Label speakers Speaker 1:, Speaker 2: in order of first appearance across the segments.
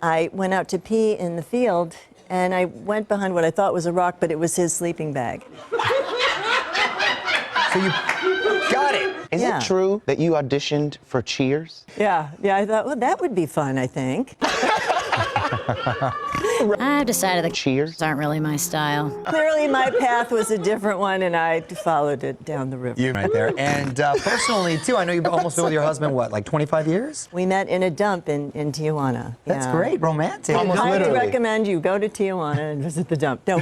Speaker 1: I went out to pee in the field, and I went behind what I thought was a rock, but it was his sleeping bag.
Speaker 2: So you got it.
Speaker 3: Is it true that you auditioned for Cheers?
Speaker 1: Yeah, I thought, well, that would be fun, I think.
Speaker 4: I've decided that
Speaker 3: Cheers
Speaker 4: aren't really my style.
Speaker 1: Clearly, my path was a different one, and I followed it down the river.
Speaker 2: You right there. And personally, too, I know you've almost been with your husband, what, like 25 years?
Speaker 1: We met in a dump in Tijuana.
Speaker 2: That's great, romantic.
Speaker 3: Almost
Speaker 1: I
Speaker 3: literally.
Speaker 1: would recommend you go to Tijuana and visit the dump. No,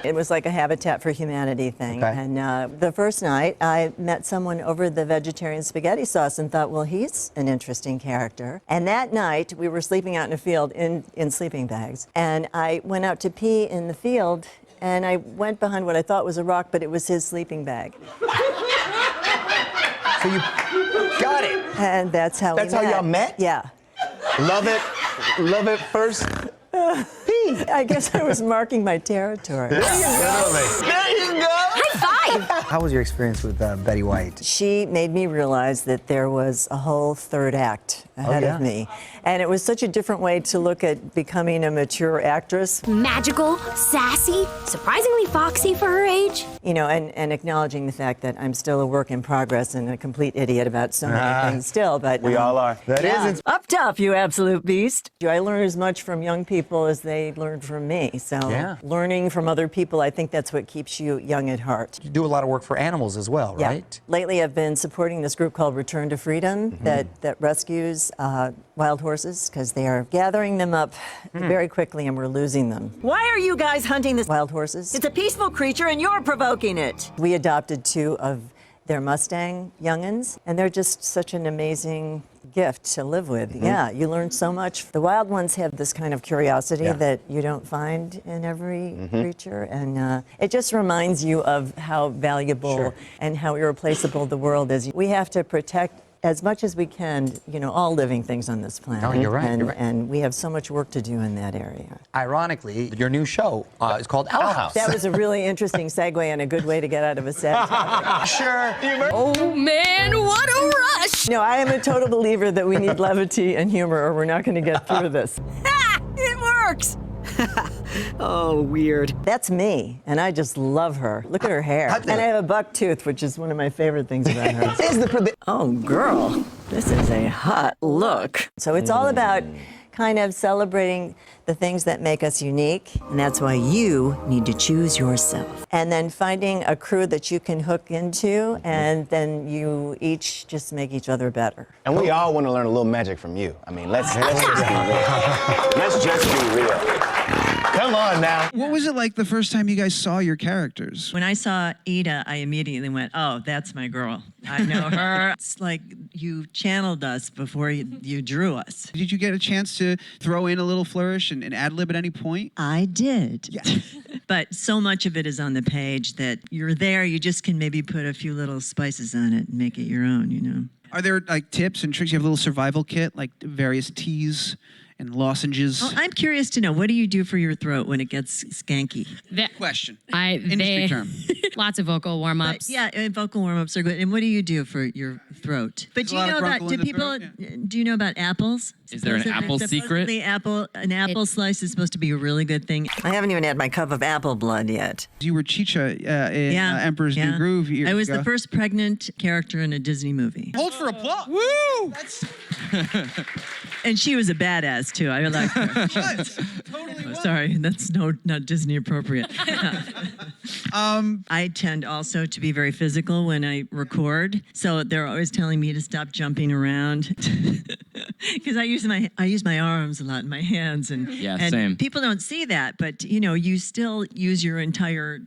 Speaker 1: it was like a Habitat for Humanity thing.
Speaker 2: Okay.
Speaker 1: And the first night, I met someone over the vegetarian spaghetti sauce and thought, well, he's an interesting character. And that night, we were sleeping out in a field in sleeping bags. And I went out to pee in the field, and I went behind what I thought was a rock, but it was his sleeping bag.
Speaker 2: So you got it.
Speaker 1: And that's how we met.
Speaker 3: That's how y'all met?
Speaker 1: Yeah.
Speaker 3: Love it first.
Speaker 1: I guess I was marking my territory.
Speaker 3: There you go.
Speaker 2: How was your experience with Betty White?
Speaker 1: She made me realize that there was a whole third act ahead of me. And it was such a different way to look at becoming a mature actress.
Speaker 5: Magical, sassy, surprisingly foxy for her age.
Speaker 1: You know, and acknowledging the fact that I'm still a work in progress and a complete idiot about so many things still. But
Speaker 3: We all are.
Speaker 2: That is
Speaker 1: Up top, you absolute beast. I learn as much from young people as they learned from me. So learning from other people, I think that's what keeps you young at heart.
Speaker 2: You do a lot of work for animals as well, right?
Speaker 1: Lately, I've been supporting this group called Return to Freedom that rescues wild horses because they are gathering them up very quickly and we're losing them. Why are you guys hunting this wild horses? It's a peaceful creature and you're provoking it. We adopted 2 of their Mustang young'uns, and they're just such an amazing gift to live with. Yeah, you learn so much. The wild ones have this kind of curiosity that you don't find in every creature, and it just reminds you of how valuable and how irreplaceable the world is. We have to protect as much as we can, you know, all living things on this planet.
Speaker 2: Oh, you're right,
Speaker 1: And,
Speaker 2: you're right.
Speaker 1: and we have so much work to do in that area.
Speaker 2: Ironically, your new show is called Owl House.
Speaker 1: That was a really interesting segue and a good way to get out of a sad topic.
Speaker 2: Sure.
Speaker 5: Oh man, what a rush!
Speaker 1: No, I am a total believer that we need levity and humor or we're not going to get through this.
Speaker 5: Ha! It works!
Speaker 1: Oh, weird. That's me, and I just love her. Look at her hair. And I have a buck tooth, which is one of my favorite things about her. Oh, girl, this is a hot look. So it's all about kind of celebrating the things that make us unique, and that's why you need to choose yourself. And then finding a crew that you can hook into, and then you each just make each other better.
Speaker 3: And we all want to learn a little magic from you. I mean, let's just be real. Let's just be real. Come on now.
Speaker 6: What was it like the first time you guys saw your characters?
Speaker 7: When I saw Ida, I immediately went, oh, that's my girl. I know her. It's like you channeled us before you drew us.
Speaker 6: Did you get a chance to throw in a little flourish and ad-lib at any point?
Speaker 7: I did.
Speaker 6: Yeah.
Speaker 7: But so much of it is on the page that you're there, you just can maybe put a few little spices on it and make it your own, you know.
Speaker 6: Are there like tips and tricks? You have a little survival kit, like various teas and lozenges?
Speaker 7: Oh, I'm curious to know, what do you do for your throat when it gets skanky?
Speaker 6: Question.
Speaker 8: Industry
Speaker 6: term.
Speaker 8: Lots of vocal warm-ups.
Speaker 7: Vocal warm-ups are good. And what do you do for your throat? But do you know that, do you know about apples?
Speaker 8: Is there an apple secret?
Speaker 7: An apple slice is supposed to be a really good thing.
Speaker 1: I haven't even had my cup of apple blood yet.
Speaker 6: You were Chicha in Emperor's New Groove years
Speaker 7: I was
Speaker 6: ago.
Speaker 7: the first pregnant character in a Disney movie.
Speaker 6: Hold for applause. Woo!
Speaker 7: And she was a badass, too. I liked her.
Speaker 6: Totally.
Speaker 7: Sorry, that's not Disney appropriate. I tend also to be very physical when I record, so they're always telling me to stop jumping around because I use my arms a lot and my hands, and
Speaker 8: same.
Speaker 7: People don't see that, but you know, you still use your entire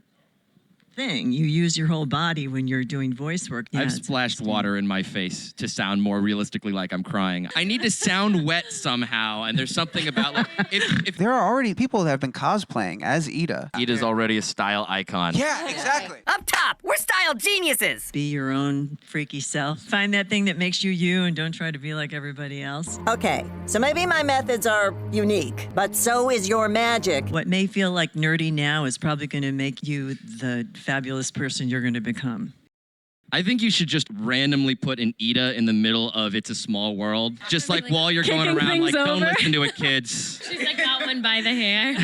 Speaker 7: thing. You use your whole body when you're doing voice work.
Speaker 8: I've splashed water in my face to sound more realistically like I'm crying. I need to sound wet somehow, and there's something about like if
Speaker 6: There are already people that have been cosplaying as Ida.
Speaker 8: Ida's already a style icon.
Speaker 6: Yeah, exactly.
Speaker 5: Up top, we're style geniuses!
Speaker 7: Be your own freaky self. Find that thing that makes you you and don't try to be like everybody else.
Speaker 1: Okay, so maybe my methods are unique, but so is your magic.
Speaker 7: What may feel like nerdy now is probably going to make you the fabulous person you're going to become.
Speaker 8: I think you should just randomly put an Ida in the middle of It's a Small World. Just like while you're going
Speaker 7: Kicking
Speaker 8: around, like,
Speaker 7: things
Speaker 8: don't
Speaker 7: over.
Speaker 8: listen to it, kids.
Speaker 4: She's like got one by the hair.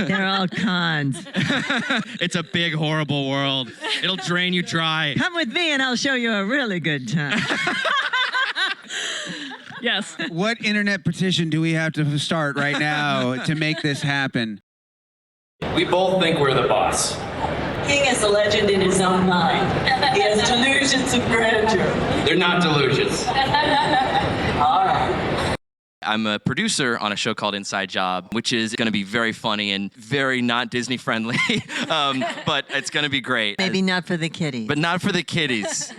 Speaker 7: They're all cons.
Speaker 8: It's a big, horrible world. It'll drain you dry.
Speaker 7: Come with me and I'll show you a really good time. Yes.
Speaker 9: What internet petition do we have to start right now to make this happen?
Speaker 10: We both think we're the boss.
Speaker 7: King is a legend in his own mind. He has delusions of grandeur.
Speaker 10: They're not delusions.
Speaker 7: All right.
Speaker 8: I'm a producer on a show called Inside Job, which is going to be very funny and very not Disney friendly, but it's going to be great.
Speaker 7: Maybe not for the kiddies.
Speaker 8: But not for the kiddies.